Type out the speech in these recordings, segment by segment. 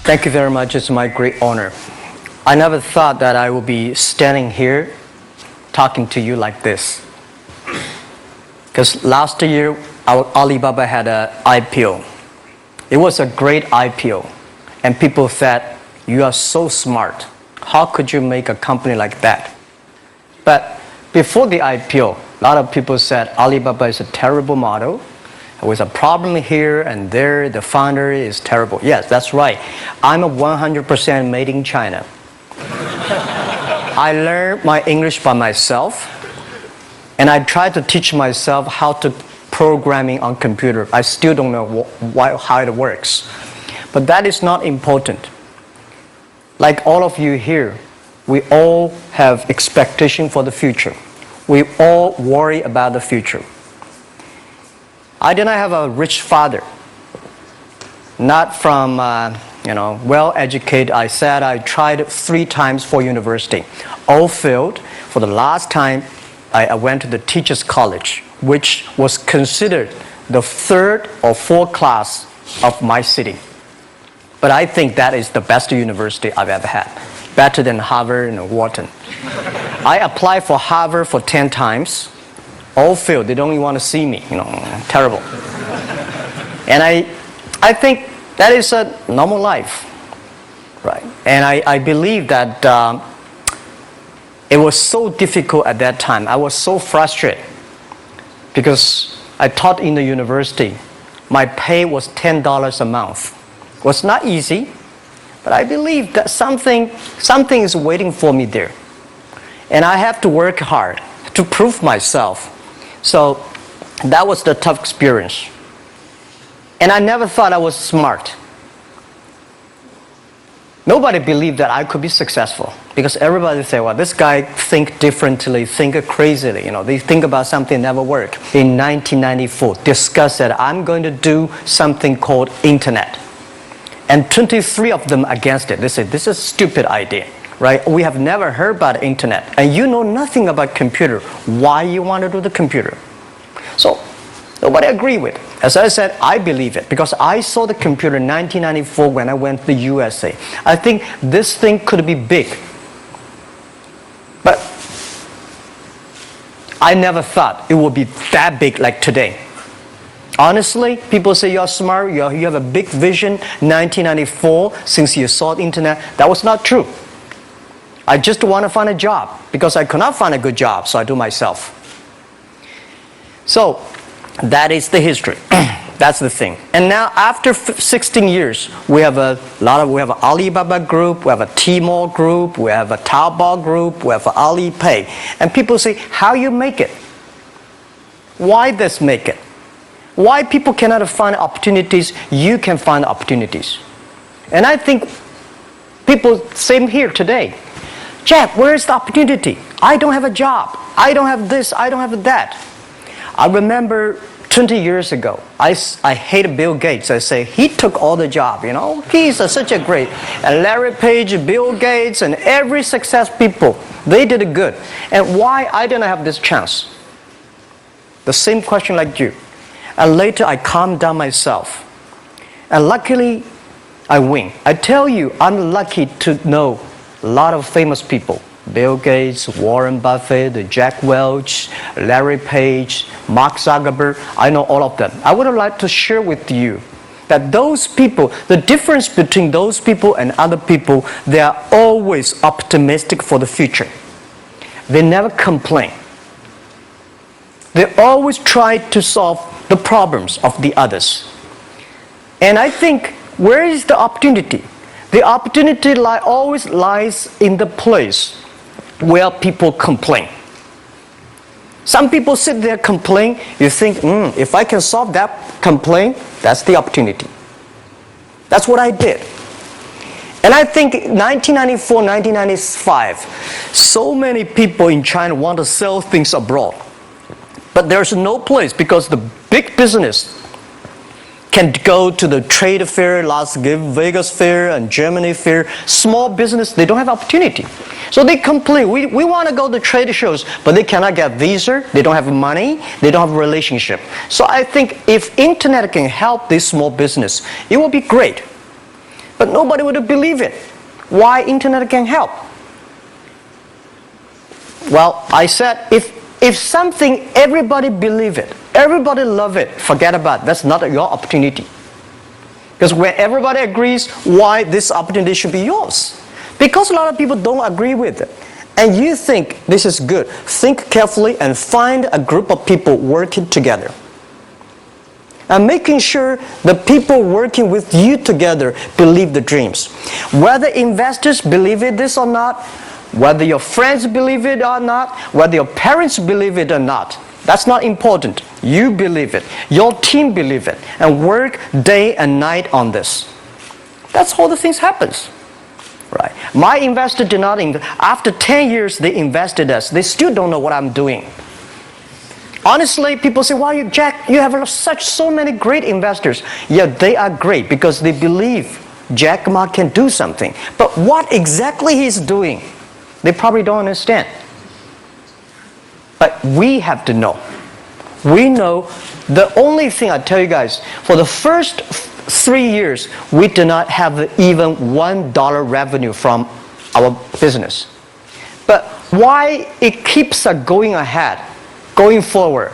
Thank you very much. It's my great honor. I never thought that I would be standing here talking to you like this. Because last year, our Alibaba had an IPO. It was a great IPO. And people said, you are so smart. How could you make a company like that? But before the IPO, a lot of people said Alibaba is a terrible model. With a problem here and there, the founder is terrible. Yes, that's right. I'm a 100% made in China. I learned my English by myself, and I tried to teach myself how to programming on computer. I still don't know how it works. But that is not important. Like all of you here, we all have expectation for the future. We all worry about the future. I did not have a rich father, not from, well-educated. I said I tried 3 times for university. All failed. For the last time, I went to the teacher's college, which was considered the 3rd or 4th class of my city. But I think that is the best university I've ever had, better than Harvard and Wharton. I applied for Harvard for 10 times. All failed. They don't even want to see me. Terrible. And I think that is a normal life, right? And I believe that it was so difficult at that time. I was so frustrated because I taught in the university. My pay was $10 a month. It was not easy, but I believe that something is waiting for me there. And I have to work hard to prove myself. So that was the tough experience. And I never thought I was smart. Nobody believed that I could be successful because everybody say, well, this guy think differently, think crazily. They think about something never work. In 1994, discussed that I'm going to do something called internet. And 23 of them against it. They said, this is a stupid idea. Right? We have never heard about internet, and you know nothing about computer. Why you want to do the computer? So nobody agree with. As I said, I believe it because I saw the computer in 1994 when I went to the USA. I think this thing could be big, but I never thought it would be that big like today. Honestly, people say you're smart, you have a big vision. 1994, since you saw the internet, that was not true. I just want to find a job because I could not find a good job, so I do myself. So that is the history. That's the thing. And now after 16 years, we have an Alibaba group, we have a Tmall group, we have a Taobao group, we have an Alipay. And people say, how you make it? Why this make it? Why people cannot find opportunities? You can find opportunities. And I think people, same here today. Jack, where is the opportunity? I don't have a job. I don't have this. I don't have that. I remember 20 years ago, I hated Bill Gates. I say, he took all the job, He's such a great. And Larry Page, Bill Gates, and every success people, they did it good. And why I didn't have this chance? The same question like you. And later I calmed down myself. And luckily, I win. I tell you, I'm lucky to know a lot of famous people. Bill Gates, Warren Buffett, Jack Welch, Larry Page, Mark Zuckerberg. I know all of them. I would like to share with you that those people, the difference between those people and other people, they are always optimistic for the future. They never complain. They always try to solve the problems of the others. And I think, where is the opportunity? The opportunity always lies in the place where people complain. Some people sit there complain. You think, if I can solve that complaint, that's the opportunity. That's what I did. And I think 1994, 1995, so many people in China want to sell things abroad. But there's no place because the big business can go to the trade fair, Las Vegas fair, and Germany fair. Small business, they don't have opportunity. So they complain, we want to go to trade shows, but they cannot get visa, they don't have money, they don't have a relationship. So I think if internet can help this small business, it will be great. but nobody would believe it. Why internet can help? Well, I said if something everybody believe it, everybody love it, forget about it. That's not your opportunity. Because when everybody agrees, why this opportunity should be yours? Because a lot of people don't agree with it. And you think this is good. Think carefully and find a group of people working together. And making sure the people working with you together believe the dreams. Whether investors believe it this or not, whether your friends believe it or not, whether your parents believe it or not, that's not important. You believe it. Your team believe it. And work day and night on this. That's how the things happens. Right. My investor did not invest. After 10 years, they invested us. They still don't know what I'm doing. Honestly, people say, "Why, Jack, you have so many great investors." Yeah, they are great because they believe Jack Ma can do something. But what exactly he's doing, they probably don't understand. But we have to know. We know the only thing I tell you guys, for the first 3 years, we do not have even $1 revenue from our business. But why it keeps us going ahead, going forward?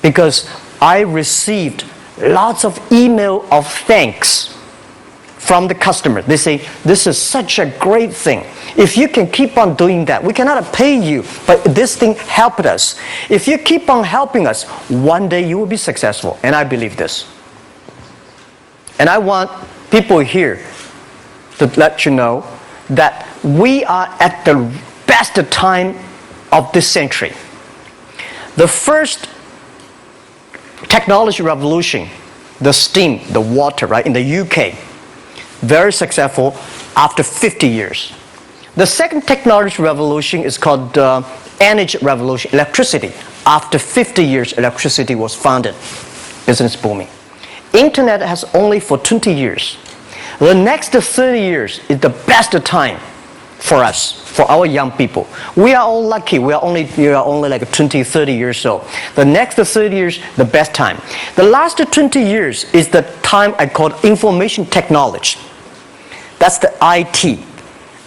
Because I received lots of email of thanks from the customer. They say, "This is such a great thing. If you can keep on doing that, we cannot pay you, but this thing helped us. If you keep on helping us, one day you will be successful." And I believe this. And I want people here to let you know that we are at the best time of this century. The first technology revolution, the steam, the water, right, in the UK, very successful after 50 years. The second technology revolution is called energy revolution, electricity. After 50 years, electricity was founded, business booming. Internet has only for 20 years. The next 30 years is the best time for us, for our young people. We are all lucky. We are only like 20, 30 years old. The next 30 years, the best time. The last 20 years is the time I call information technology. That's the IT.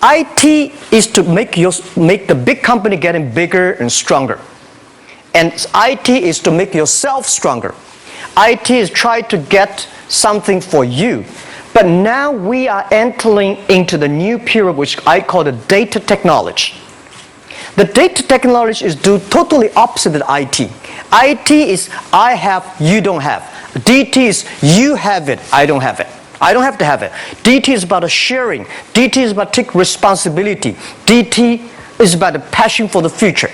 IT is to make the big company getting bigger and stronger. And IT is to make yourself stronger. IT is trying to get something for you. But now we are entering into the new period which I call the data technology. The data technology is totally opposite of IT. IT is I have, you don't have. DT is you have it, I don't have it. I don't have to have it. DT is about sharing. DT is about taking responsibility. DT is about the passion for the future.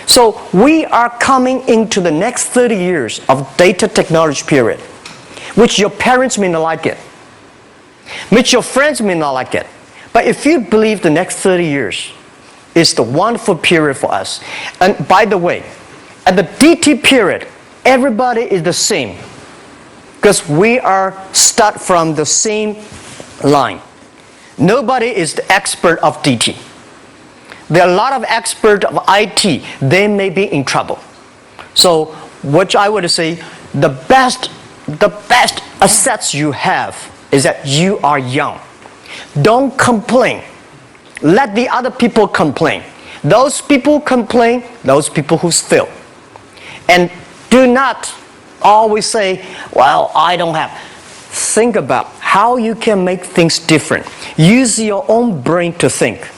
So we are coming into the next 30 years of data technology period, which your parents may not like it, which your friends may not like it. But if you believe the next 30 years is the wonderful period for us. And by the way, at the DT period, everybody is the same. Because we are start from the same line. Nobody is the expert of DT. There are a lot of experts of IT. They may be in trouble. So what I would say, the best assets you have is that you are young. Don't complain. Let the other people complain. Those people complain, those people who fail. And do not always say, "Well, I don't have." Think about how you can make things different. Use your own brain to think.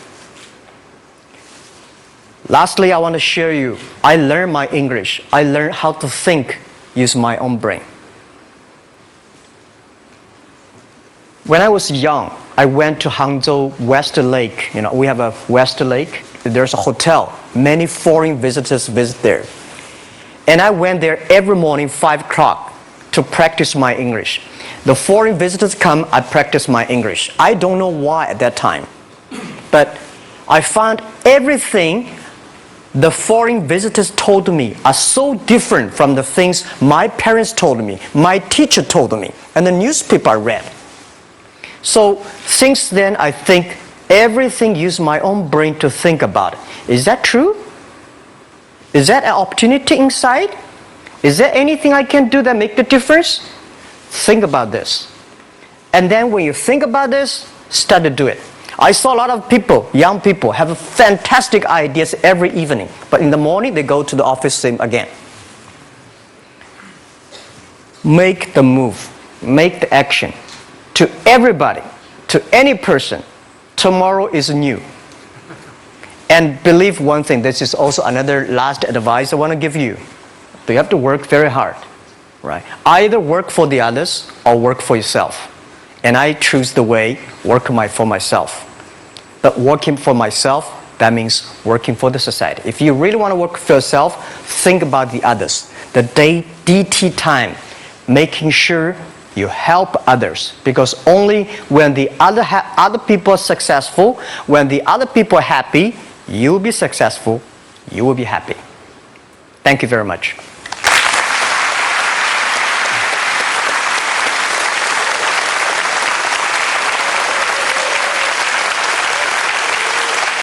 Lastly, I want to share you, I learned my English. I learned how to think, use my own brain. When I was young, I went to Hangzhou West Lake. We have a West Lake. There's a hotel. Many foreign visitors visit there. And I went there every morning, 5 o'clock, to practice my English. The foreign visitors come, I practice my English. I don't know why at that time. But I found everything the foreign visitors told me are so different from the things my parents told me, my teacher told me, and the newspaper I read. So since then, I think everything use my own brain to think about it. Is that true? Is that an opportunity inside? Is there anything I can do that make the difference? Think about this. And then when you think about this, start to do it. I saw a lot of people, young people, have fantastic ideas every evening. But in the morning, they go to the office same again. Make the move. Make the action. To everybody, to any person, tomorrow is new. And believe one thing, this is also another last advice I want to give you. You have to work very hard. Right? Either work for the others or work for yourself. And I choose the way, work for myself. But working for myself, that means working for the society. If you really want to work for yourself, think about the others. The DT time, making sure you help others. Because only when the other people are successful, when the other people are happy, you will be successful, you will be happy. Thank you very much.